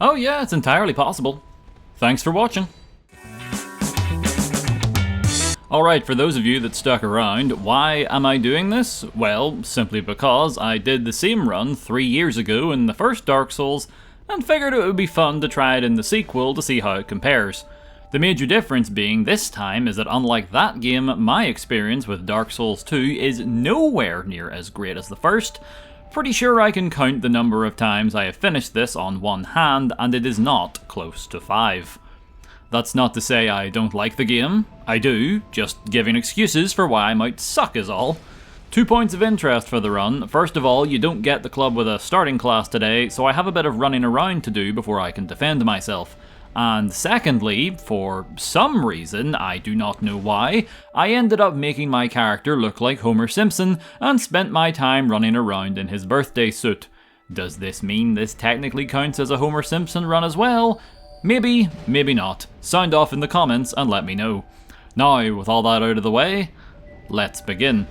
Oh yeah, it's entirely possible. Thanks for watching. Alright, for those of you that stuck around, why am I doing this? Well, simply because I did the same run 3 years ago in the first Dark Souls, and figured it would be fun to try it in the sequel to see how it compares. The major difference being this time is that unlike that game, my experience with Dark Souls 2 is nowhere near as great as the first. Pretty sure I can count the number of times I have finished this on one hand, and it is not close to 5. That's not to say I don't like the game. I do, just giving excuses for why I might suck is all. 2 points of interest for the run. First of all, you don't get the club with a starting class today, so I have a bit of running around to do before I can defend myself. And secondly, for some reason, I do not know why, I ended up making my character look like Homer Simpson and spent my time running around in his birthday suit. Does this mean this technically counts as a Homer Simpson run as well? Maybe, maybe not. Sound off in the comments and let me know. Now, with all that out of the way, let's begin.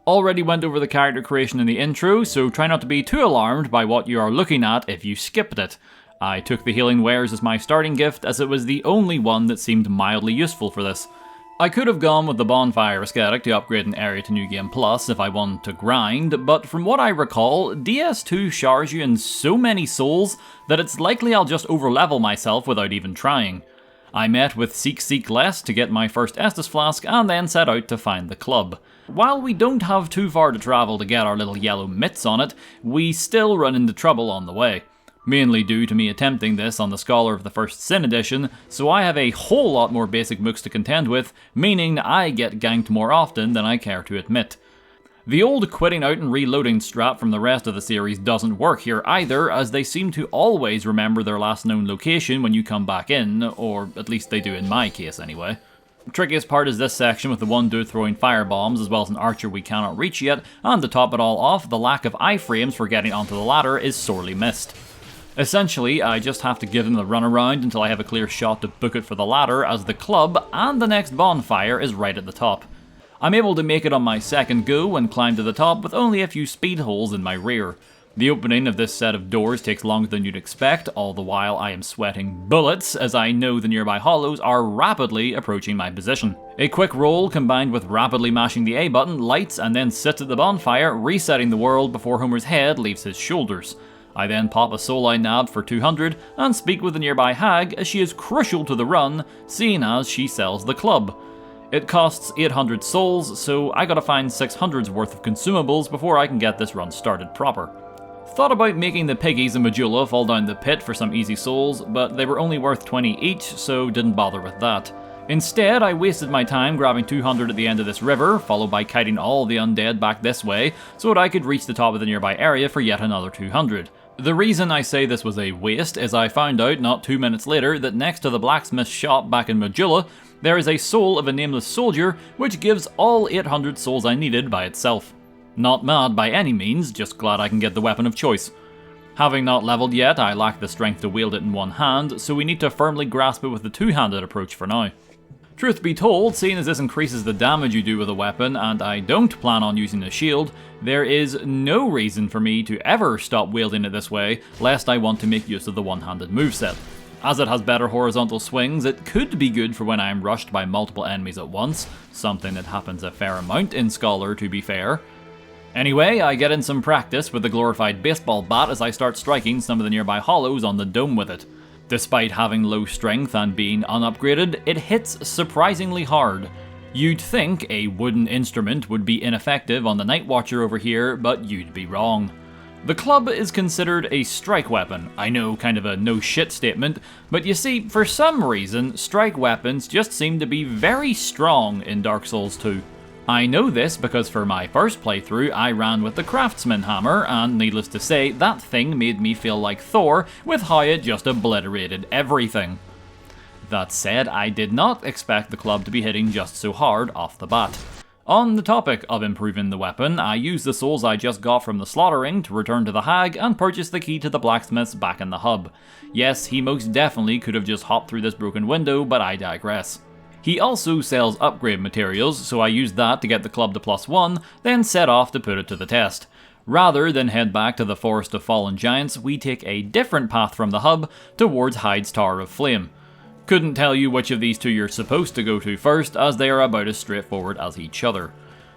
Already went over the character creation in the intro, so try not to be too alarmed by what you are looking at if you skipped it. I took the Healing Wares as my starting gift as it was the only one that seemed mildly useful for this. I could have gone with the Bonfire aesthetic to upgrade an area to New Game Plus if I wanted to grind, but from what I recall, DS2 showers you in so many souls that it's likely I'll just overlevel myself without even trying. I met with Seek Less to get my first Estus Flask and then set out to find the club. While we don't have too far to travel to get our little yellow mitts on it, we still run into trouble on the way. Mainly due to me attempting this on the Scholar of the First Sin edition, so I have a whole lot more basic mooks to contend with, meaning I get ganked more often than I care to admit. The old quitting out and reloading strat from the rest of the series doesn't work here either, as they seem to always remember their last known location when you come back in, or at least they do in my case anyway. The trickiest part is this section with the one dude throwing firebombs as well as an archer we cannot reach yet, and to top it all off, the lack of iframes for getting onto the ladder is sorely missed. Essentially, I just have to give them the runaround until I have a clear shot to book it for the ladder, as the club and the next bonfire is right at the top. I'm able to make it on my second go and climb to the top with only a few speed holes in my rear. The opening of this set of doors takes longer than you'd expect, all the while I am sweating bullets as I know the nearby hollows are rapidly approaching my position. A quick roll combined with rapidly mashing the A button lights and then sits at the bonfire, resetting the world before Homer's head leaves his shoulders. I then pop a soul I nabbed for 200 and speak with the nearby hag as she is crucial to the run, seeing as she sells the club. It costs 800 souls, so I gotta find 600's worth of consumables before I can get this run started proper. Thought about making the piggies and Majula fall down the pit for some easy souls, but they were only worth 20 each, so didn't bother with that. Instead, I wasted my time grabbing 200 at the end of this river, followed by kiting all the undead back this way, so that I could reach the top of the nearby area for yet another 200. The reason I say this was a waste is I found out not 2 minutes later that next to the blacksmith's shop back in Majula, there is a soul of a nameless soldier, which gives all 800 souls I needed by itself. Not mad by any means, just glad I can get the weapon of choice. Having not leveled yet, I lack the strength to wield it in one hand, so we need to firmly grasp it with the two-handed approach for now. Truth be told, seeing as this increases the damage you do with a weapon, and I don't plan on using a shield, there is no reason for me to ever stop wielding it this way, lest I want to make use of the one-handed moveset. As it has better horizontal swings, it could be good for when I am rushed by multiple enemies at once, something that happens a fair amount in Scholar to be fair. Anyway, I get in some practice with the glorified baseball bat as I start striking some of the nearby hollows on the dome with it. Despite having low strength and being unupgraded, it hits surprisingly hard. You'd think a wooden instrument would be ineffective on the Night Watcher over here, but you'd be wrong. The club is considered a strike weapon. I know, kind of a no shit statement, but you see, for some reason, strike weapons just seem to be very strong in Dark Souls 2. I know this because for my first playthrough I ran with the Craftsman hammer, and needless to say, that thing made me feel like Thor with how it just obliterated everything. That said, I did not expect the club to be hitting just so hard off the bat. On the topic of improving the weapon, I used the souls I just got from the slaughtering to return to the hag and purchase the key to the blacksmith's back in the hub. Yes, he most definitely could have just hopped through this broken window, but I digress. He also sells upgrade materials, so I used that to get the club to +1, then set off to put it to the test. Rather than head back to the Forest of Fallen Giants, we take a different path from the hub towards Hyde's Tower of Flame. Couldn't tell you which of these two you're supposed to go to first, as they are about as straightforward as each other.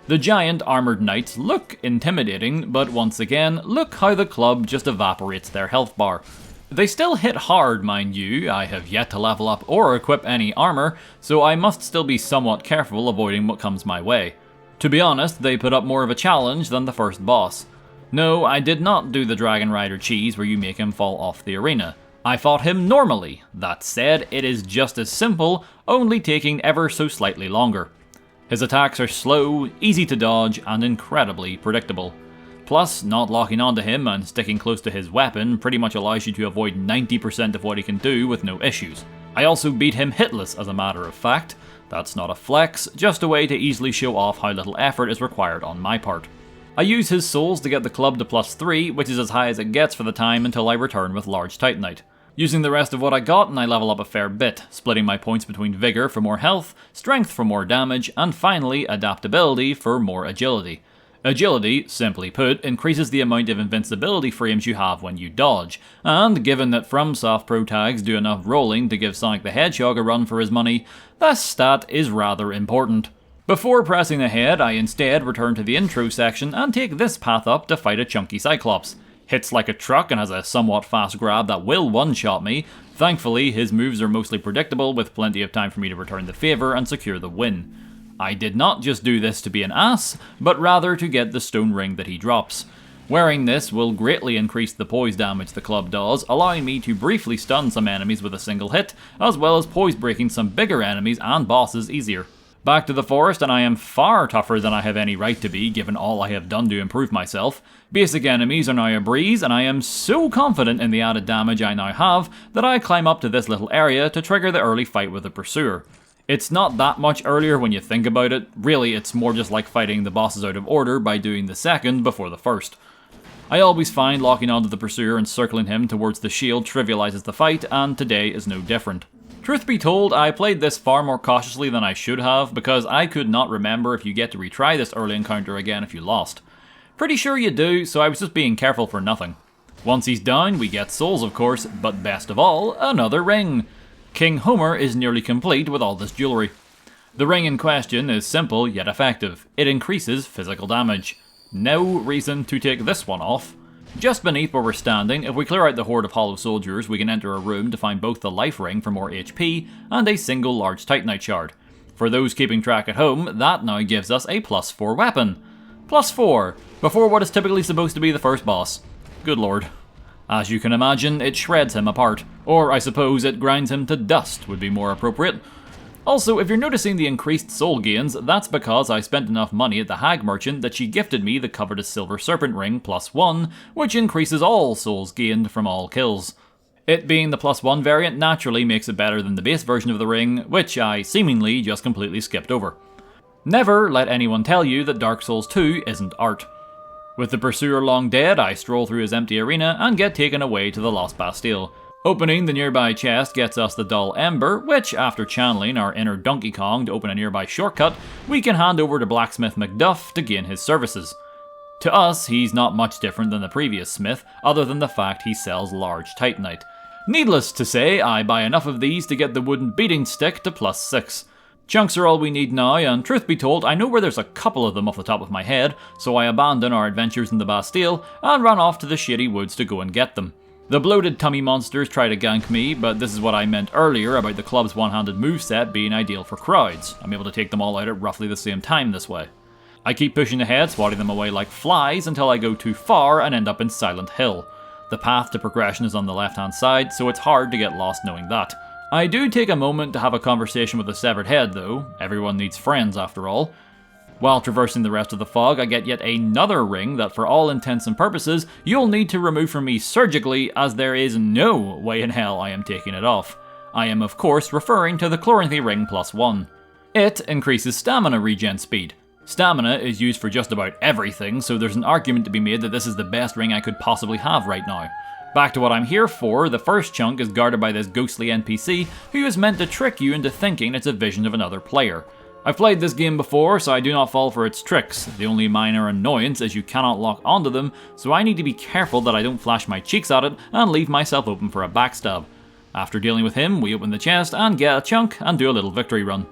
The giant armoured knights look intimidating, but once again, look how the club just evaporates their health bar. They still hit hard, mind you. I have yet to level up or equip any armour, so I must still be somewhat careful avoiding what comes my way. To be honest, they put up more of a challenge than the first boss. No, I did not do the Dragon Rider cheese where you make him fall off the arena. I fought him normally. That said, it is just as simple, only taking ever so slightly longer. His attacks are slow, easy to dodge, and incredibly predictable. Plus, not locking onto him and sticking close to his weapon pretty much allows you to avoid 90% of what he can do with no issues. I also beat him hitless as a matter of fact. That's not a flex, just a way to easily show off how little effort is required on my part. I use his souls to get the club to +3, which is as high as it gets for the time until I return with Large Titanite. Using the rest of what I got, and I level up a fair bit, splitting my points between Vigour for more health, Strength for more damage, and finally Adaptability for more agility. Agility, simply put, increases the amount of invincibility frames you have when you dodge, and given that FromSoft Pro tags do enough rolling to give Sonic the Hedgehog a run for his money, this stat is rather important. Before pressing ahead, I instead return to the intro section and take this path up to fight a chunky Cyclops. Hits like a truck and has a somewhat fast grab that will one-shot me. Thankfully, his moves are mostly predictable with plenty of time for me to return the favour and secure the win. I did not just do this to be an ass, but rather to get the stone ring that he drops. Wearing this will greatly increase the poise damage the club does, allowing me to briefly stun some enemies with a single hit, as well as poise breaking some bigger enemies and bosses easier. Back to the forest, and I am far tougher than I have any right to be, given all I have done to improve myself. Basic enemies are now a breeze, and I am so confident in the added damage I now have that I climb up to this little area to trigger the early fight with the Pursuer. It's not that much earlier when you think about it. Really, it's more just like fighting the bosses out of order by doing the second before the first. I always find locking onto the Pursuer and circling him towards the shield trivializes the fight, and today is no different. Truth be told, I played this far more cautiously than I should have, because I could not remember if you get to retry this early encounter again if you lost. Pretty sure you do, so I was just being careful for nothing. Once he's down, we get souls of course, but best of all, another ring. King Homer is nearly complete with all this jewellery. The ring in question is simple yet effective. It increases physical damage. No reason to take this one off. Just beneath where we're standing, if we clear out the horde of hollow soldiers, we can enter a room to find both the life ring for more HP and a single large titanite shard. For those keeping track at home, that now gives us a +4 weapon. +4, before what is typically supposed to be the first boss. Good lord. As you can imagine, it shreds him apart. Or I suppose it grinds him to dust would be more appropriate. Also, if you're noticing the increased soul gains, that's because I spent enough money at the hag merchant that she gifted me the coveted silver serpent ring +1, which increases all souls gained from all kills. It being the +1 variant naturally makes it better than the base version of the ring, which I seemingly just completely skipped over. Never let anyone tell you that Dark Souls 2 isn't art. With the Pursuer long dead, I stroll through his empty arena and get taken away to the Lost Bastille. Opening the nearby chest gets us the dull ember, which, after channeling our inner Donkey Kong to open a nearby shortcut, we can hand over to Blacksmith McDuff to gain his services. To us, he's not much different than the previous smith, other than the fact he sells large titanite. Needless to say, I buy enough of these to get the wooden beating stick to +6. Chunks are all we need now, and truth be told, I know where there's a couple of them off the top of my head, so I abandon our adventures in the Bastille and run off to the shady woods to go and get them. The bloated tummy monsters try to gank me, but this is what I meant earlier about the club's one-handed moveset being ideal for crowds. I'm able to take them all out at roughly the same time this way. I keep pushing ahead, swatting them away like flies until I go too far and end up in Silent Hill. The path to progression is on the left-hand side, so it's hard to get lost knowing that. I do take a moment to have a conversation with the severed head though. Everyone needs friends after all. While traversing the rest of the fog, I get yet another ring that for all intents and purposes, you'll need to remove from me surgically, as there is no way in hell I am taking it off. I am of course referring to the Chloranthy ring +1. It increases stamina regen speed. Stamina is used for just about everything, so there's an argument to be made that this is the best ring I could possibly have right now. Back to what I'm here for, the first chunk is guarded by this ghostly NPC who is meant to trick you into thinking it's a vision of another player. I've played this game before, so I do not fall for its tricks. The only minor annoyance is you cannot lock onto them, so I need to be careful that I don't flash my cheeks at it and leave myself open for a backstab. After dealing with him, we open the chest and get a chunk and do a little victory run.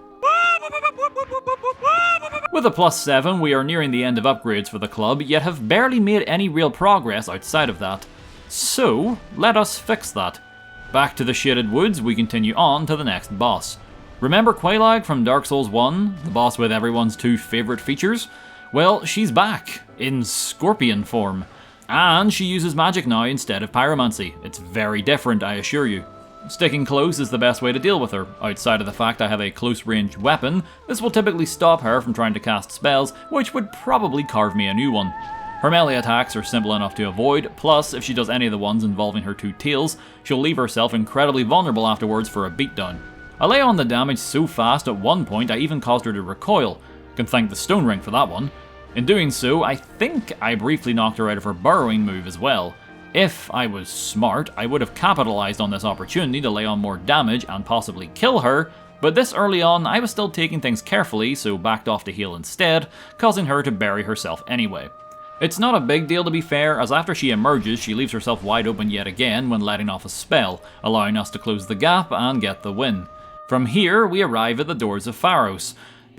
With a +7, we are nearing the end of upgrades for the club, yet have barely made any real progress outside of that. So, let us fix that. Back to the Shaded Woods, we continue on to the next boss. Remember Quelaag from Dark Souls 1, the boss with everyone's two favourite features? Well, she's back, in scorpion form. And she uses magic now instead of pyromancy. It's very different, I assure you. Sticking close is the best way to deal with her. Outside of the fact I have a close range weapon, this will typically stop her from trying to cast spells, which would probably carve me a new one. Her melee attacks are simple enough to avoid, plus if she does any of the ones involving her two tails, she'll leave herself incredibly vulnerable afterwards for a beatdown. I lay on the damage so fast at one point I even caused her to recoil. Can thank the stone ring for that one. In doing so, I think I briefly knocked her out of her burrowing move as well. If I was smart, I would have capitalized on this opportunity to lay on more damage and possibly kill her, but this early on I was still taking things carefully, so backed off to heal instead, causing her to bury herself anyway. It's not a big deal to be fair, as after she emerges she leaves herself wide open yet again when letting off a spell, allowing us to close the gap and get the win. From here, we arrive at the doors of Pharos.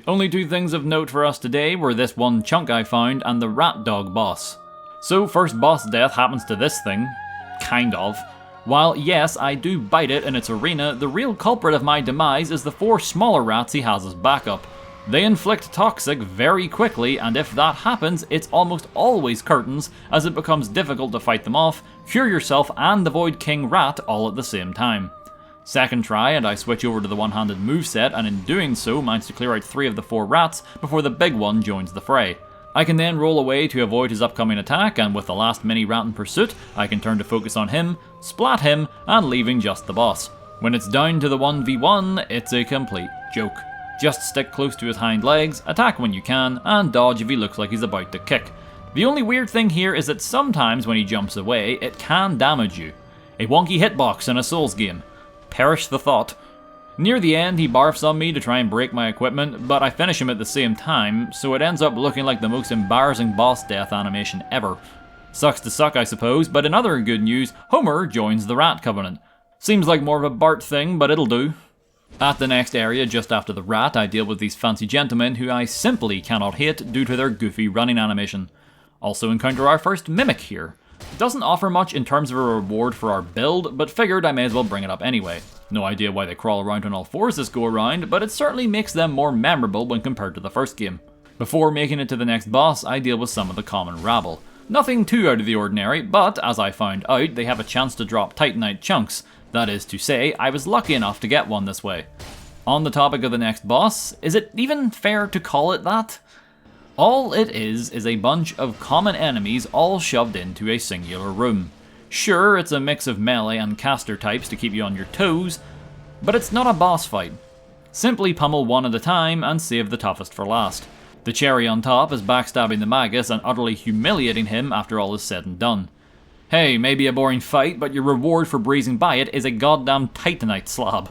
Only two things of note for us today were this one chunk I found and the rat dog boss. So first boss death happens to this thing. Kind of. While yes, I do bite it in its arena, the real culprit of my demise is the 4 smaller rats he has as backup. They inflict toxic very quickly, and if that happens, it's almost always curtains, as it becomes difficult to fight them off, cure yourself and the Void King rat all at the same time. Second try and I switch over to the one-handed moveset, and in doing so manage to clear out 3 of the 4 rats before the big one joins the fray. I can then roll away to avoid his upcoming attack, and with the last mini rat in pursuit, I can turn to focus on him, splat him, and leaving just the boss. When it's down to the 1v1, it's a complete joke. Just stick close to his hind legs, attack when you can, and dodge if he looks like he's about to kick. The only weird thing here is that sometimes when he jumps away, it can damage you. A wonky hitbox in a Souls game. Perish the thought. Near the end, he barfs on me to try and break my equipment, but I finish him at the same time, so it ends up looking like the most embarrassing boss death animation ever. Sucks to suck, I suppose, but in other good news, Homer joins the Rat Covenant. Seems like more of a Bart thing, but it'll do. At the next area, just after the rat, I deal with these fancy gentlemen who I simply cannot hate due to their goofy running animation. Also encounter our first Mimic here. Doesn't offer much in terms of a reward for our build, but figured I may as well bring it up anyway. No idea why they crawl around on all fours this go around, but it certainly makes them more memorable when compared to the first game. Before making it to the next boss, I deal with some of the common rabble. Nothing too out of the ordinary, but as I found out, they have a chance to drop Titanite chunks. That is to say, I was lucky enough to get one this way. On the topic of the next boss, is it even fair to call it that? All it is a bunch of common enemies all shoved into a singular room. Sure, it's a mix of melee and caster types to keep you on your toes, but it's not a boss fight. Simply pummel one at a time and save the toughest for last. The cherry on top is backstabbing the Magus and utterly humiliating him after all is said and done. Hey, maybe a boring fight, but your reward for breezing by it is a goddamn Titanite slab.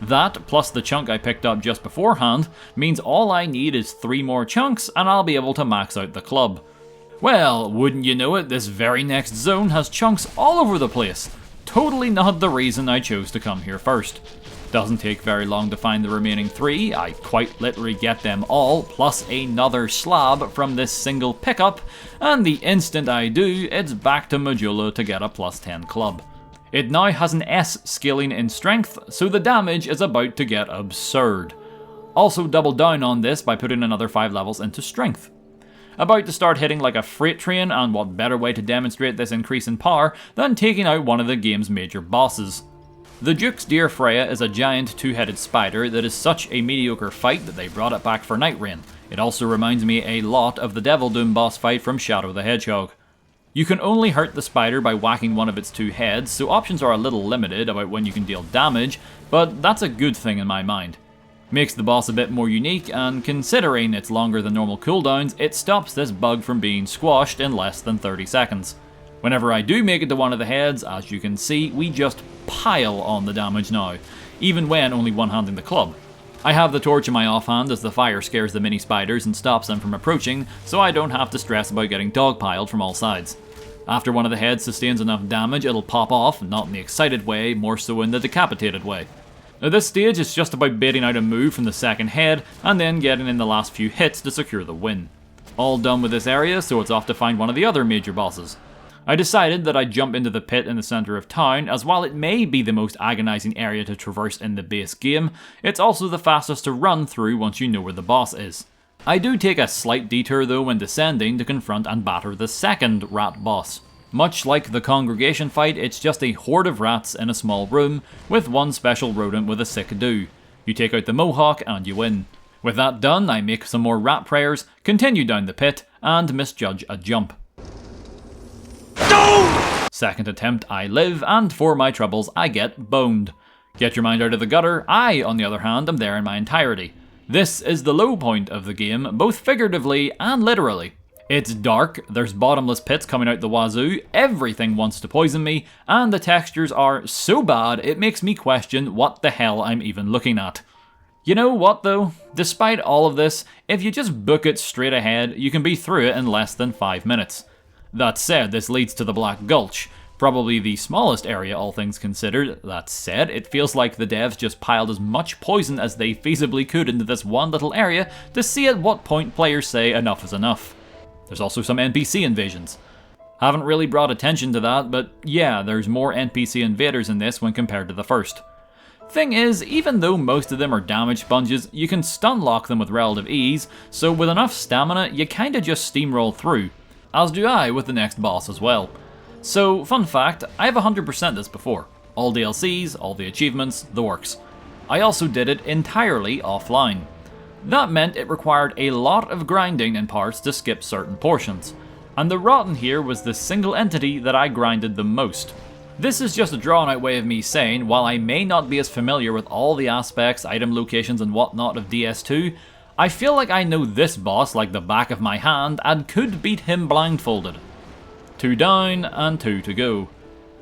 That, plus the chunk I picked up just beforehand, means all I need is 3 more chunks and I'll be able to max out the club. Well, wouldn't you know it, this very next zone has chunks all over the place. Totally not the reason I chose to come here first. Doesn't take very long to find the remaining 3, I quite literally get them all, plus another slab from this single pickup, and the instant I do, it's back to Majula to get a +10 club. It now has an S scaling in strength, so the damage is about to get absurd. Also double down on this by putting another 5 levels into strength. About to start hitting like a freight train, and what better way to demonstrate this increase in power than taking out one of the game's major bosses. The Duke's Dear Freya is a giant 2-headed spider that is such a mediocre fight that they brought it back for Night Rain. It also reminds me a lot of the Devil Doom boss fight from Shadow the Hedgehog. You can only hurt the spider by whacking one of its 2 heads, so options are a little limited about when you can deal damage, but that's a good thing in my mind. Makes the boss a bit more unique, and considering it's longer than normal cooldowns, it stops this bug from being squashed in less than 30 seconds. Whenever I do make it to one of the heads, as you can see, we just pile on the damage now, even when only one-handing the club. I have the torch in my offhand as the fire scares the mini spiders and stops them from approaching, so I don't have to stress about getting dogpiled from all sides. After one of the heads sustains enough damage, it'll pop off, not in the excited way, more so in the decapitated way. At this stage, it's just about baiting out a move from the second head, and then getting in the last few hits to secure the win. All done with this area, so it's off to find one of the other major bosses. I decided that I'd jump into the pit in the centre of town, as while it may be the most agonising area to traverse in the base game, it's also the fastest to run through once you know where the boss is. I do take a slight detour though when descending to confront and batter the second rat boss. Much like the congregation fight, it's just a horde of rats in a small room, with one special rodent with a sick do. You take out the mohawk and you win. With that done, I make some more rat prayers, continue down the pit, and misjudge a jump. Second attempt, I live, and for my troubles, I get boned. Get your mind out of the gutter, I, on the other hand, am there in my entirety. This is the low point of the game, both figuratively and literally. It's dark, there's bottomless pits coming out the wazoo, everything wants to poison me, and the textures are so bad it makes me question what the hell I'm even looking at. You know what though? Despite all of this, if you just book it straight ahead, you can be through it in less than 5 minutes. That said, this leads to the Black Gulch, probably the smallest area all things considered. That said, it feels like the devs just piled as much poison as they feasibly could into this one little area to see at what point players say enough is enough. There's also some NPC invasions. Haven't really brought attention to that, but yeah, there's more NPC invaders in this when compared to the first. Thing is, even though most of them are damage sponges, you can stun lock them with relative ease, so with enough stamina, you kinda just steamroll through. As do I with the next boss as well. So, fun fact, I've 100% this before. All DLCs, all the achievements, the works. I also did it entirely offline. That meant it required a lot of grinding in parts to skip certain portions. And the Rotten here was the single entity that I grinded the most. This is just a drawn out way of me saying, while I may not be as familiar with all the aspects, item locations and whatnot of DS2, I feel like I know this boss like the back of my hand and could beat him blindfolded. 2 down and 2 to go.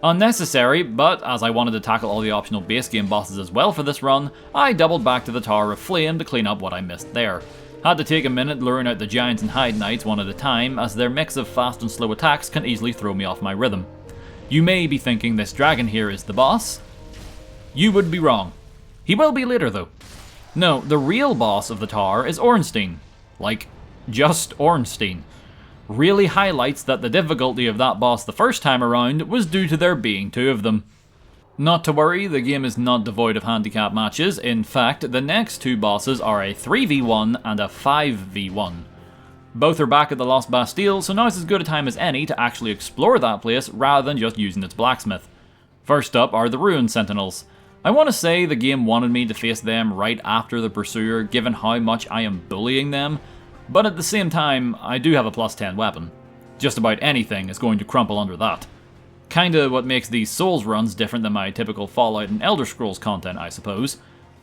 Unnecessary, but as I wanted to tackle all the optional base game bosses as well for this run, I doubled back to the Tower of Flame to clean up what I missed there. Had to take a minute luring out the Giants and Hide Knights one at a time, as their mix of fast and slow attacks can easily throw me off my rhythm. You may be thinking this dragon here is the boss. You would be wrong. He will be later though. No, the real boss of the tower is Ornstein. Like, just Ornstein. Really highlights that the difficulty of that boss the first time around was due to there being 2 of them. Not to worry, the game is not devoid of handicap matches. In fact, the next 2 bosses are a 3v1 and a 5v1. Both are back at the Lost Bastille, so now's as good a time as any to actually explore that place rather than just using its blacksmith. First up are the Ruin Sentinels. I want to say the game wanted me to face them right after the Pursuer, given how much I am bullying them, but at the same time, I do have a plus 10 weapon. Just about anything is going to crumple under that. Kinda what makes these Souls runs different than my typical Fallout and Elder Scrolls content, I suppose.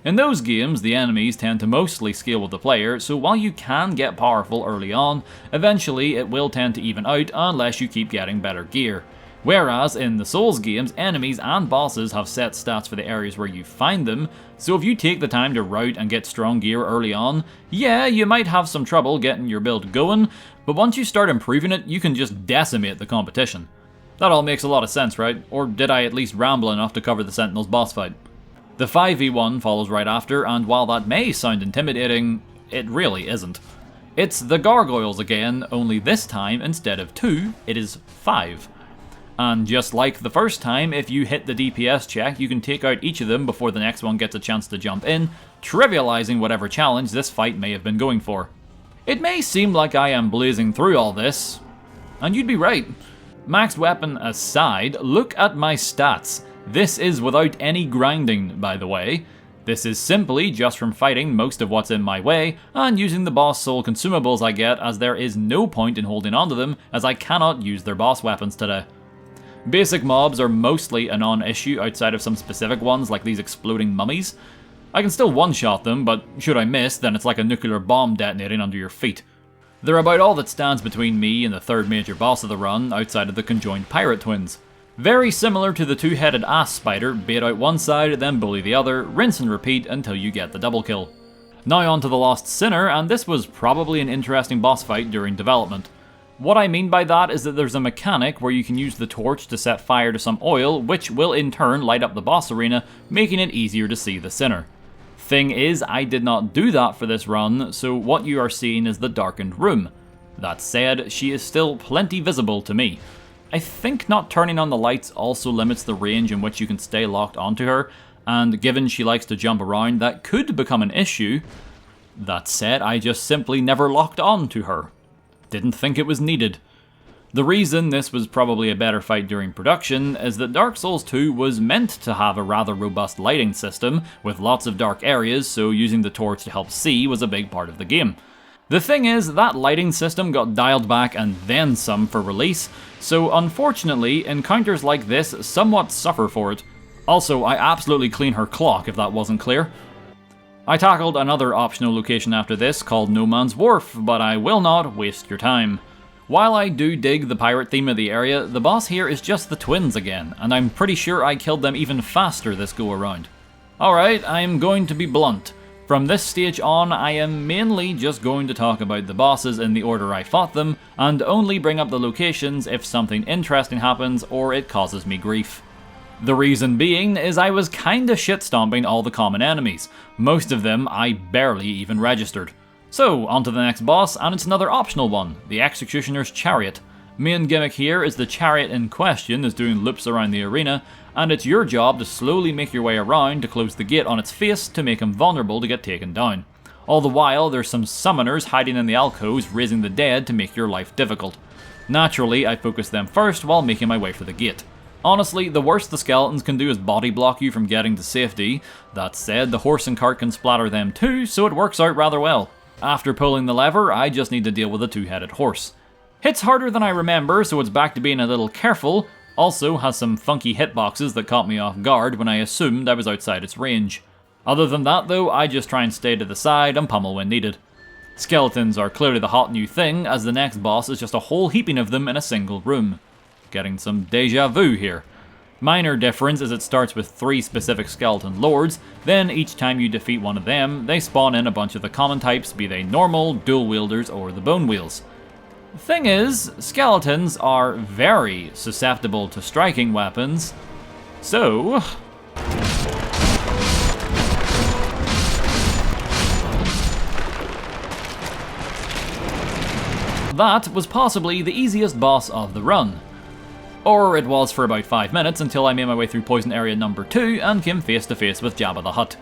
In those games, the enemies tend to mostly scale with the player, so while you can get powerful early on, eventually it will tend to even out unless you keep getting better gear. Whereas in the Souls games, enemies and bosses have set stats for the areas where you find them, so if you take the time to route and get strong gear early on, yeah, you might have some trouble getting your build going, but once you start improving it, you can just decimate the competition. That all makes a lot of sense, right? Or did I at least ramble enough to cover the Sentinels boss fight? The 5v1 follows right after, and while that may sound intimidating, it really isn't. It's the Gargoyles again, only this time, instead of 2, it is 5. And just like the first time, if you hit the DPS check, you can take out each of them before the next one gets a chance to jump in, trivializing whatever challenge this fight may have been going for. It may seem like I am blazing through all this, and you'd be right. Maxed weapon aside, look at my stats. This is without any grinding, by the way. This is simply just from fighting most of what's in my way, and using the boss soul consumables I get, as there is no point in holding onto them, as I cannot use their boss weapons today. Basic mobs are mostly a non-issue outside of some specific ones like these exploding mummies. I can still one-shot them, but should I miss, then it's like a nuclear bomb detonating under your feet. They're about all that stands between me and the third major boss of the run, outside of the conjoined pirate twins. Very similar to the 2-headed ass spider, bait out one side, then bully the other, rinse and repeat until you get the double kill. Now on to the Lost Sinner, and this was probably an interesting boss fight during development. What I mean by that is that there's a mechanic where you can use the torch to set fire to some oil, which will in turn light up the boss arena, making it easier to see the Sinner. Thing is, I did not do that for this run, so what you are seeing is the darkened room. That said, she is still plenty visible to me. I think not turning on the lights also limits the range in which you can stay locked onto her, and given she likes to jump around, that could become an issue. That said, I just simply never locked on to her. Didn't think it was needed. The reason this was probably a better fight during production is that Dark Souls 2 was meant to have a rather robust lighting system, with lots of dark areas, so using the torch to help see was a big part of the game. The thing is, that lighting system got dialed back and then some for release, so unfortunately, encounters like this somewhat suffer for it. Also, I absolutely clean her clock if that wasn't clear. I tackled another optional location after this called No Man's Wharf, but I will not waste your time. While I do dig the pirate theme of the area, the boss here is just the twins again, and I'm pretty sure I killed them even faster this go around. Alright, I'm going to be blunt. From this stage on, I am mainly just going to talk about the bosses in the order I fought them, and only bring up the locations if something interesting happens or it causes me grief. The reason being is I was kinda shit-stomping all the common enemies. Most of them I barely even registered. So, on to the next boss, and it's another optional one, the Executioner's Chariot. Main gimmick here is the chariot in question is doing loops around the arena, and it's your job to slowly make your way around to close the gate on its face to make him vulnerable to get taken down. All the while, there's some summoners hiding in the alcoves raising the dead to make your life difficult. Naturally, I focus them first while making my way for the gate. Honestly, the worst the skeletons can do is body block you from getting to safety. That said, the horse and cart can splatter them too, so it works out rather well. After pulling the lever, I just need to deal with a two-headed horse. Hits harder than I remember, so it's back to being a little careful. Also has some funky hitboxes that caught me off guard when I assumed I was outside its range. Other than that though, I just try and stay to the side and pummel when needed. Skeletons are clearly the hot new thing, as the next boss is just a whole heaping of them in a single room. Getting some deja vu here. Minor difference is it starts with 3 specific skeleton lords, then each time you defeat one of them, they spawn in a bunch of the common types, be they normal, dual wielders, or the bone wheels. Thing is, skeletons are very susceptible to striking weapons, so... that was possibly the easiest boss of the run. Or it was for about 5 minutes until I made my way through poison area number 2 and came face to face with Jabba the Hutt.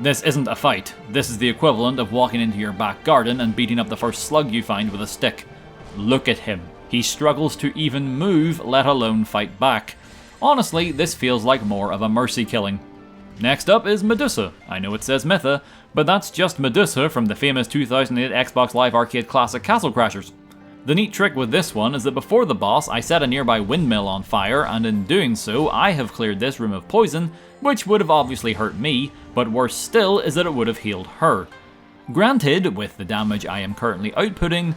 This isn't a fight, this is the equivalent of walking into your back garden and beating up the first slug you find with a stick. Look at him, he struggles to even move, let alone fight back. Honestly, this feels like more of a mercy killing. Next up is Medusa. I know it says Mytha, but that's just Medusa from the famous 2008 Xbox Live Arcade classic Castle Crashers. The neat trick with this one is that before the boss, I set a nearby windmill on fire, and in doing so, I have cleared this room of poison, which would have obviously hurt me, but worse still is that it would have healed her. Granted, with the damage I am currently outputting,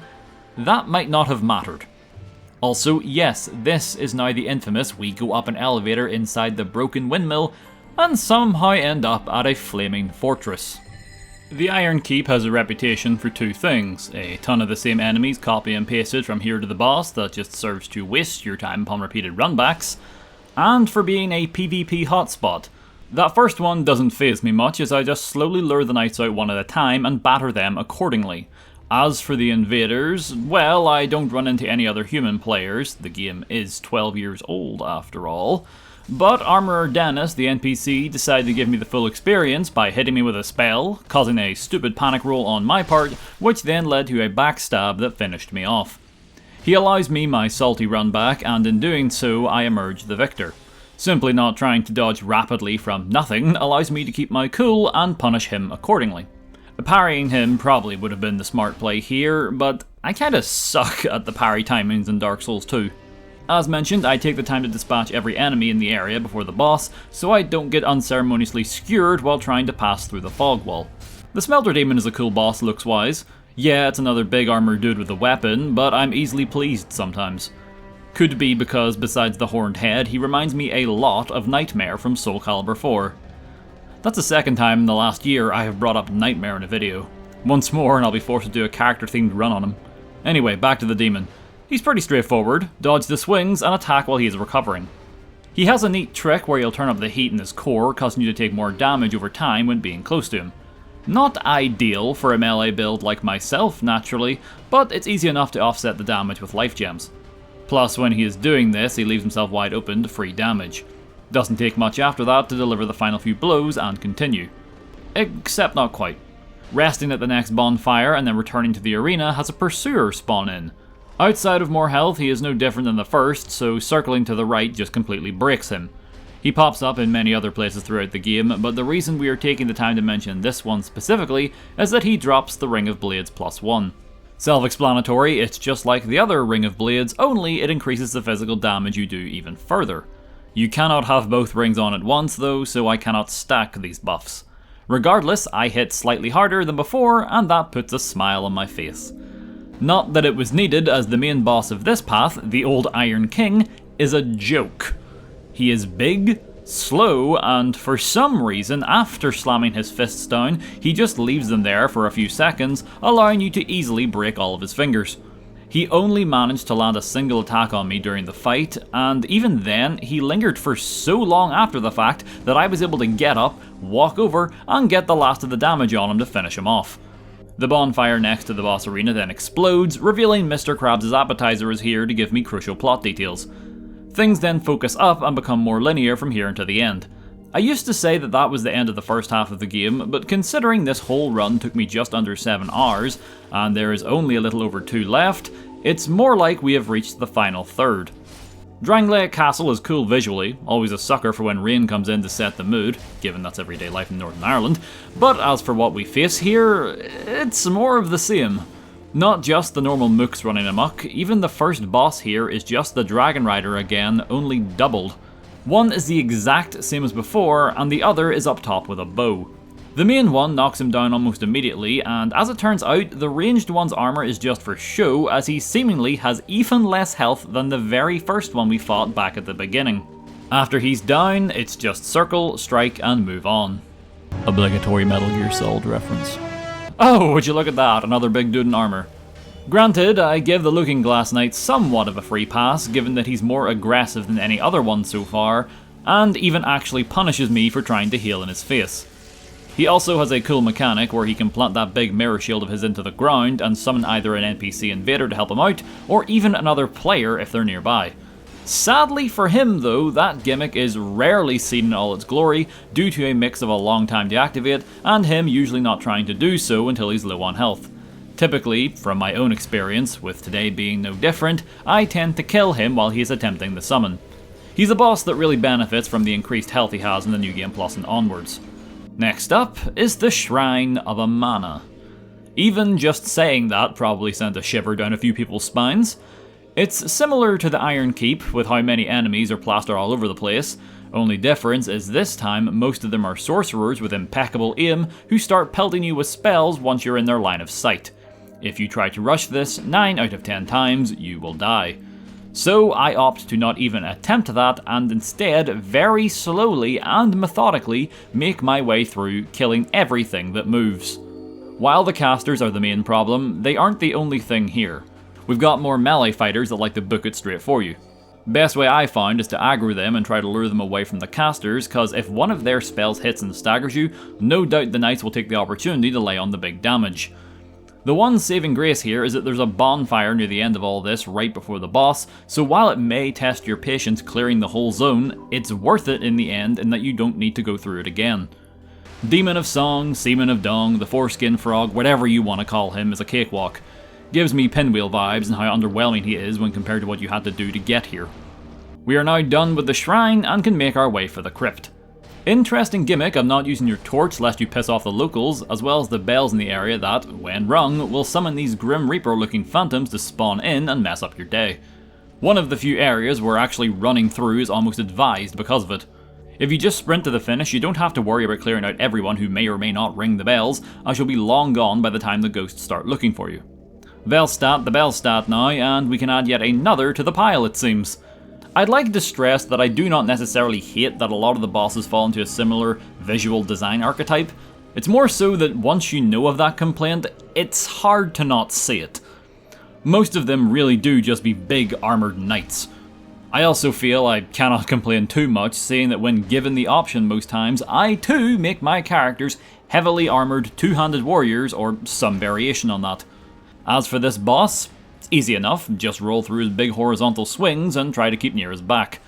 that might not have mattered. Also, yes, this is now the infamous we go up an elevator inside the broken windmill, and somehow end up at a flaming fortress. The Iron Keep has a reputation for 2 things: a ton of the same enemies copy and pasted from here to the boss that just serves to waste your time upon repeated runbacks, and for being a PvP hotspot. That first one doesn't faze me much, as I just slowly lure the knights out one at a time and batter them accordingly. As for the invaders, well, I don't run into any other human players, the game is 12 years old after all. But Armourer Dennis, the NPC, decided to give me the full experience by hitting me with a spell, causing a stupid panic roll on my part, which then led to a backstab that finished me off. He allows me my salty run back, and in doing so, I emerge the victor. Simply not trying to dodge rapidly from nothing allows me to keep my cool and punish him accordingly. Parrying him probably would have been the smart play here, but I kinda suck at the parry timings in Dark Souls 2. As mentioned, I take the time to dispatch every enemy in the area before the boss, so I don't get unceremoniously skewered while trying to pass through the fog wall. The Smelter Demon is a cool boss looks-wise. Yeah, it's another big armored dude with a weapon, but I'm easily pleased sometimes. Could be because besides the horned head, he reminds me a lot of Nightmare from Soul Calibur 4. That's the second time in the last year I have brought up Nightmare in a video. Once more and I'll be forced to do a character-themed run on him. Anyway, back to the demon. He's pretty straightforward, dodge the swings and attack while he is recovering. He has a neat trick where he'll turn up the heat in his core, causing you to take more damage over time when being close to him. Not ideal for a melee build like myself, naturally, but it's easy enough to offset the damage with life gems. Plus, when he is doing this, he leaves himself wide open to free damage. Doesn't take much after that to deliver the final few blows and continue. Except not quite. Resting at the next bonfire and then returning to the arena has a pursuer spawn in. Outside of more health, he is no different than the first, so circling to the right just completely breaks him. He pops up in many other places throughout the game, but the reason we are taking the time to mention this one specifically is that he drops the Ring of Blades +1. Self-explanatory, it's just like the other Ring of Blades, only it increases the physical damage you do even further. You cannot have both rings on at once though, so I cannot stack these buffs. Regardless, I hit slightly harder than before, and that puts a smile on my face. Not that it was needed, as the main boss of this path, the old Iron King, is a joke. He is big, slow, and for some reason, after slamming his fists down, he just leaves them there for a few seconds, allowing you to easily break all of his fingers. He only managed to land a single attack on me during the fight, and even then, he lingered for so long after the fact that I was able to get up, walk over, and get the last of the damage on him to finish him off. The bonfire next to the boss arena then explodes, revealing Mr. Krabs' appetizer is here to give me crucial plot details. Things then focus up and become more linear from here until the end. I used to say that that was the end of the first half of the game, but considering this whole run took me just under 7 hours, and there is only a little over 2 left, it's more like we have reached the final third. Drangleic Castle is cool visually, always a sucker for when rain comes in to set the mood, given that's everyday life in Northern Ireland, but as for what we face here, it's more of the same. Not just the normal mooks running amok, even the first boss here is just the Dragon Rider again, only doubled. One is the exact same as before, and the other is up top with a bow. The main one knocks him down almost immediately, and as it turns out, the ranged one's armor is just for show, as he seemingly has even less health than the very first one we fought back at the beginning. After he's down, it's just circle, strike, and move on. Obligatory Metal Gear Solid reference. Oh, would you look at that, another big dude in armor. Granted, I give the Looking Glass Knight somewhat of a free pass, given that he's more aggressive than any other one so far, and even actually punishes me for trying to heal in his face. He also has a cool mechanic where he can plant that big mirror shield of his into the ground and summon either an NPC invader to help him out, or even another player if they're nearby. Sadly for him though, that gimmick is rarely seen in all its glory due to a mix of a long time to activate and him usually not trying to do so until he's low on health. Typically, from my own experience, with today being no different, I tend to kill him while he is attempting the summon. He's a boss that really benefits from the increased health he has in the New Game Plus and onwards. Next up is the Shrine of Amana. Even just saying that probably sent a shiver down a few people's spines. It's similar to the Iron Keep, with how many enemies are plastered all over the place. Only difference is this time most of them are sorcerers with impeccable aim who start pelting you with spells once you're in their line of sight. If you try to rush this, 9 out of 10 times you will die. So I opt to not even attempt that and instead very slowly and methodically make my way through, killing everything that moves. While the casters are the main problem, they aren't the only thing here. We've got more melee fighters that like to book it straight for you. Best way I found is to aggro them and try to lure them away from the casters, cause if one of their spells hits and staggers you, no doubt the knights will take the opportunity to lay on the big damage. The one saving grace here is that there's a bonfire near the end of all this right before the boss, so while it may test your patience clearing the whole zone, it's worth it in the end in that you don't need to go through it again. Demon of Song, Seaman of Dong, the Foreskin Frog, whatever you want to call him, is a cakewalk. Gives me Pinwheel vibes and how underwhelming he is when compared to what you had to do to get here. We are now done with the shrine and can make our way for the crypt. Interesting gimmick of not using your torch lest you piss off the locals, as well as the bells in the area that, when rung, will summon these Grim Reaper looking phantoms to spawn in and mess up your day. One of the few areas where actually running through is almost advised because of it. If you just sprint to the finish, you don't have to worry about clearing out everyone who may or may not ring the bells, as you'll be long gone by the time the ghosts start looking for you. Velstat the Bellstat now, and we can add yet another to the pile it seems. I'd like to stress that I do not necessarily hate that a lot of the bosses fall into a similar visual design archetype. It's more so that once you know of that complaint, it's hard to not see it. Most of them really do just be big armoured knights. I also feel I cannot complain too much, seeing that when given the option most times, I too make my characters heavily armoured two-handed warriors or some variation on that. As for this boss, it's easy enough, just roll through his big horizontal swings and try to keep near his back.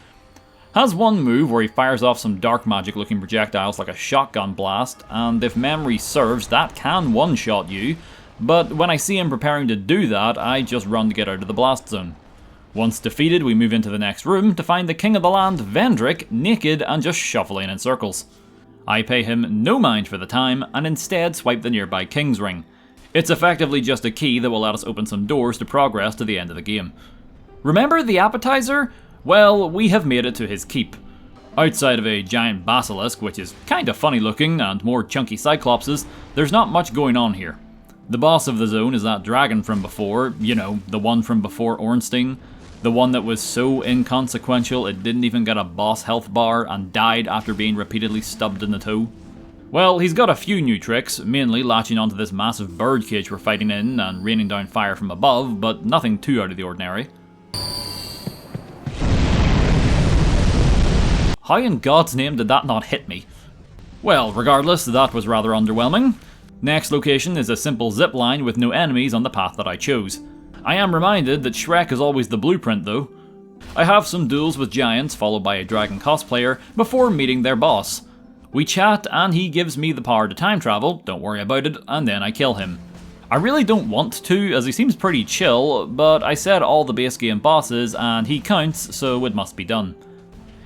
Has one move where he fires off some dark magic looking projectiles like a shotgun blast, and if memory serves, that can one-shot you, but when I see him preparing to do that, I just run to get out of the blast zone. Once defeated, we move into the next room to find the king of the land, Vendrick, naked and just shuffling in circles. I pay him no mind for the time, and instead swipe the nearby king's ring. It's effectively just a key that will let us open some doors to progress to the end of the game. Remember the appetizer? Well, we have made it to his keep. Outside of a giant basilisk, which is kinda funny looking, and more chunky cyclopses, there's not much going on here. The boss of the zone is that dragon from before, you know, the one from before Ornstein. The one that was so inconsequential it didn't even get a boss health bar and died after being repeatedly stubbed in the toe. Well, he's got a few new tricks, mainly latching onto this massive bird cage we're fighting in and raining down fire from above, but nothing too out of the ordinary. How in God's name did that not hit me? Well, regardless, that was rather underwhelming. Next location is a simple zip line with no enemies on the path that I chose. I am reminded that Shrek is always the blueprint though. I have some duels with giants followed by a dragon cosplayer before meeting their boss. We chat and he gives me the power to time travel, don't worry about it, and then I kill him. I really don't want to as he seems pretty chill, but I said all the base game bosses and he counts, so it must be done.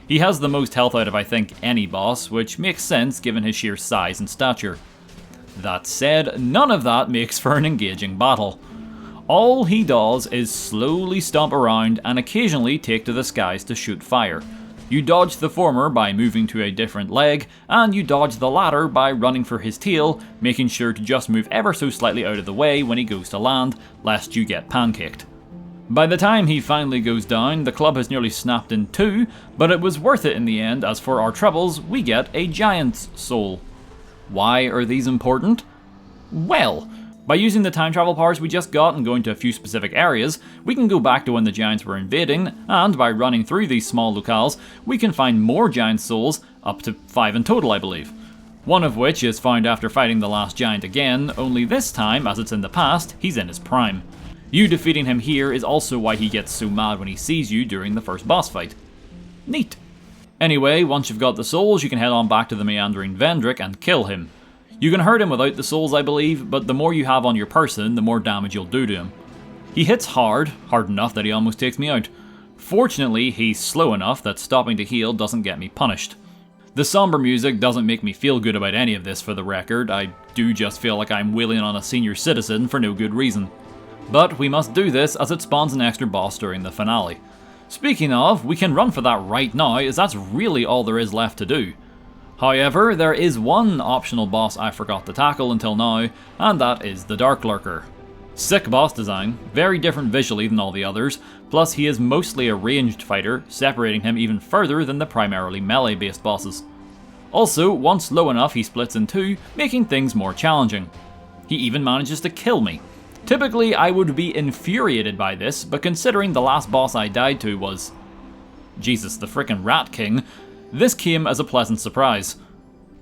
He has the most health out of I think any boss, which makes sense given his sheer size and stature. That said, none of that makes for an engaging battle. All he does is slowly stomp around and occasionally take to the skies to shoot fire. You dodge the former by moving to a different leg, and you dodge the latter by running for his tail, making sure to just move ever so slightly out of the way when he goes to land, lest you get pancaked. By the time he finally goes down, the club has nearly snapped in two, but it was worth it in the end as for our troubles, we get a giant's soul. Why are these important? Well, by using the time travel powers we just got and going to a few specific areas, we can go back to when the giants were invading, and by running through these small locales, we can find more giant souls, up to 5 in total I believe. One of which is found after fighting the last giant again, only this time, as it's in the past, he's in his prime. You defeating him here is also why he gets so mad when he sees you during the first boss fight. Neat. Anyway, once you've got the souls, you can head on back to the meandering Vendrick and kill him. You can hurt him without the souls I believe, but the more you have on your person, the more damage you'll do to him. He hits hard enough that he almost takes me out. Fortunately, he's slow enough that stopping to heal doesn't get me punished. The somber music doesn't make me feel good about any of this for the record, I do just feel like I'm wailing on a senior citizen for no good reason. But we must do this as it spawns an extra boss during the finale. Speaking of, we can run for that right now as that's really all there is left to do. However, there is one optional boss I forgot to tackle until now, and that is the Dark Lurker. Sick boss design, very different visually than all the others, plus he is mostly a ranged fighter, separating him even further than the primarily melee based bosses. Also, once low enough he splits in two, making things more challenging. He even manages to kill me. Typically I would be infuriated by this, but considering the last boss I died to was... Jesus, the frickin' Rat King, this came as a pleasant surprise.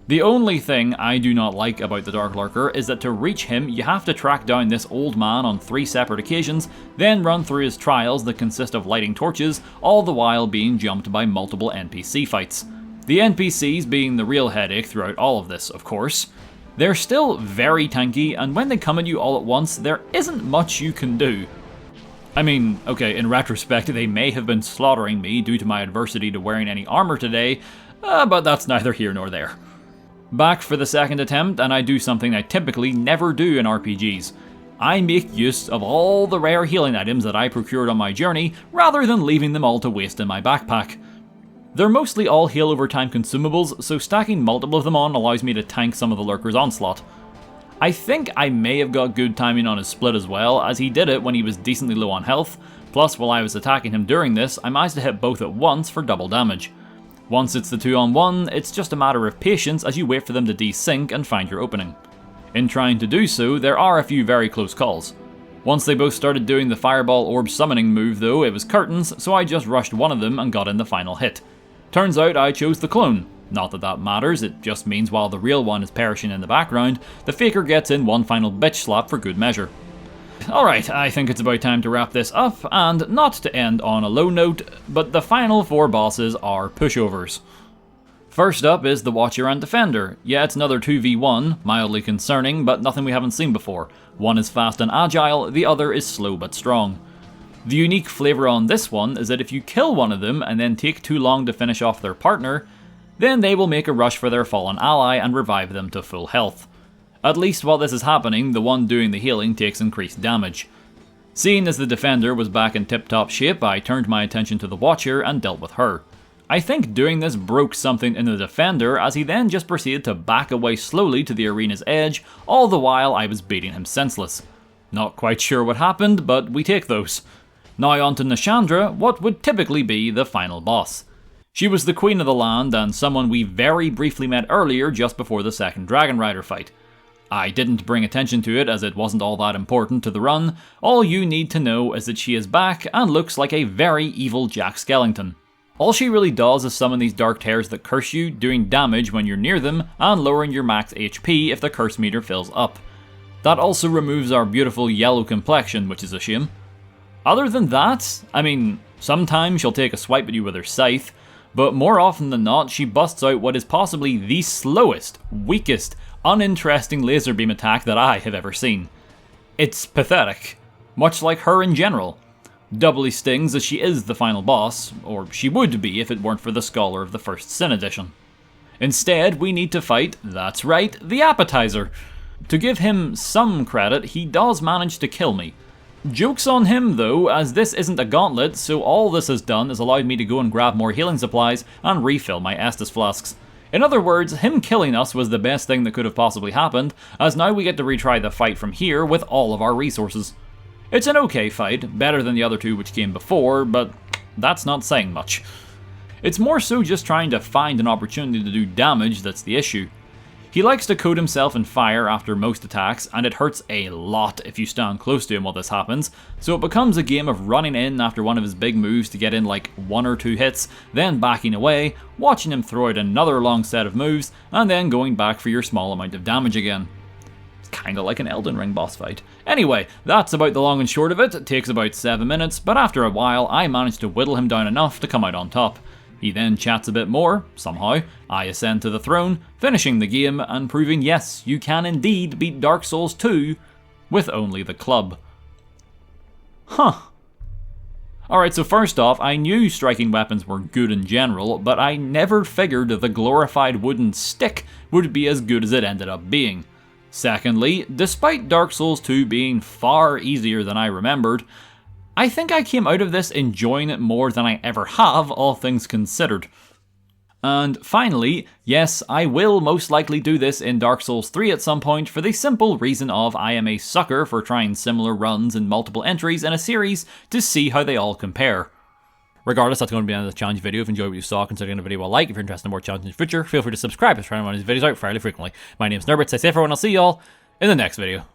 The only thing I do not like about the Dark Lurker is that to reach him you have to track down this old man on 3 separate occasions, then run through his trials that consist of lighting torches, all the while being jumped by multiple NPC fights. The NPCs being the real headache throughout all of this, of course. They're still very tanky, and when they come at you all at once, there isn't much you can do. I mean, okay, in retrospect, they may have been slaughtering me due to my adversity to wearing any armor today, but that's neither here nor there. Back for the second attempt, and I do something I typically never do in RPGs. I make use of all the rare healing items that I procured on my journey, rather than leaving them all to waste in my backpack. They're mostly all heal over time consumables, so stacking multiple of them on allows me to tank some of the Lurker's onslaught. I think I may have got good timing on his split as well, as he did it when he was decently low on health, plus while I was attacking him during this, I managed to hit both at once for double damage. Once it's the 2-on-1, it's just a matter of patience as you wait for them to desync and find your opening. In trying to do so, there are a few very close calls. Once they both started doing the fireball orb summoning move though, it was curtains, so I just rushed one of them and got in the final hit. Turns out I chose the clone. Not that that matters, it just means while the real one is perishing in the background, the faker gets in one final bitch slap for good measure. Alright, I think it's about time to wrap this up, and not to end on a low note, but the final 4 bosses are pushovers. First up is the Watcher and Defender. Yeah, it's another 2v1, mildly concerning, but nothing we haven't seen before. One is fast and agile, the other is slow but strong. The unique flavour on this one is that if you kill one of them and then take too long to finish off their partner, then they will make a rush for their fallen ally and revive them to full health. At least while this is happening, the one doing the healing takes increased damage. Seeing as the Defender was back in tip-top shape, I turned my attention to the Watcher and dealt with her. I think doing this broke something in the Defender, as he then just proceeded to back away slowly to the arena's edge, all the while I was beating him senseless. Not quite sure what happened, but we take those. Now on to Nashandra, what would typically be the final boss. She was the queen of the land and someone we very briefly met earlier just before the second Dragon Rider fight. I didn't bring attention to it as it wasn't all that important to the run, all you need to know is that she is back and looks like a very evil Jack Skellington. All she really does is summon these dark tears that curse you, doing damage when you're near them and lowering your max HP if the curse meter fills up. That also removes our beautiful yellow complexion, which is a shame. Other than that, I mean, sometimes she'll take a swipe at you with her scythe, but more often than not she busts out what is possibly the slowest, weakest, uninteresting laser beam attack that I have ever seen. It's pathetic, much like her in general. Doubly stings as she is the final boss, or she would be if it weren't for the Scholar of the First Sin Edition. Instead, we need to fight, that's right, the Appetizer. To give him some credit, he does manage to kill me. Joke's on him though, as this isn't a gauntlet, so all this has done is allowed me to go and grab more healing supplies and refill my Estus flasks. In other words, him killing us was the best thing that could have possibly happened, as now we get to retry the fight from here with all of our resources. It's an okay fight, better than the other two which came before, but that's not saying much. It's more so just trying to find an opportunity to do damage that's the issue. He likes to coat himself in fire after most attacks, and it hurts a lot if you stand close to him while this happens, so it becomes a game of running in after one of his big moves to get in like 1 or 2 hits, then backing away, watching him throw out another long set of moves, and then going back for your small amount of damage again. Kinda like an Elden Ring boss fight. Anyway, that's about the long and short of it. It takes about 7 minutes, but after a while I managed to whittle him down enough to come out on top. He then chats a bit more, somehow, I ascend to the throne, finishing the game and proving yes, you can indeed beat Dark Souls 2 with only the club. Huh. Alright, so first off, I knew striking weapons were good in general, but I never figured the glorified wooden stick would be as good as it ended up being. Secondly, despite Dark Souls 2 being far easier than I remembered, I think I came out of this enjoying it more than I ever have, all things considered. And finally, yes, I will most likely do this in Dark Souls 3 at some point for the simple reason of I am a sucker for trying similar runs and multiple entries in a series to see how they all compare. Regardless, that's going to be the end of the challenge video. If you enjoyed what you saw, consider giving the video a like. If you're interested in more challenges in the future, feel free to subscribe. I'm trying to run these videos out fairly frequently. My name's Nerbit, stay safe everyone, I'll see y'all in the next video.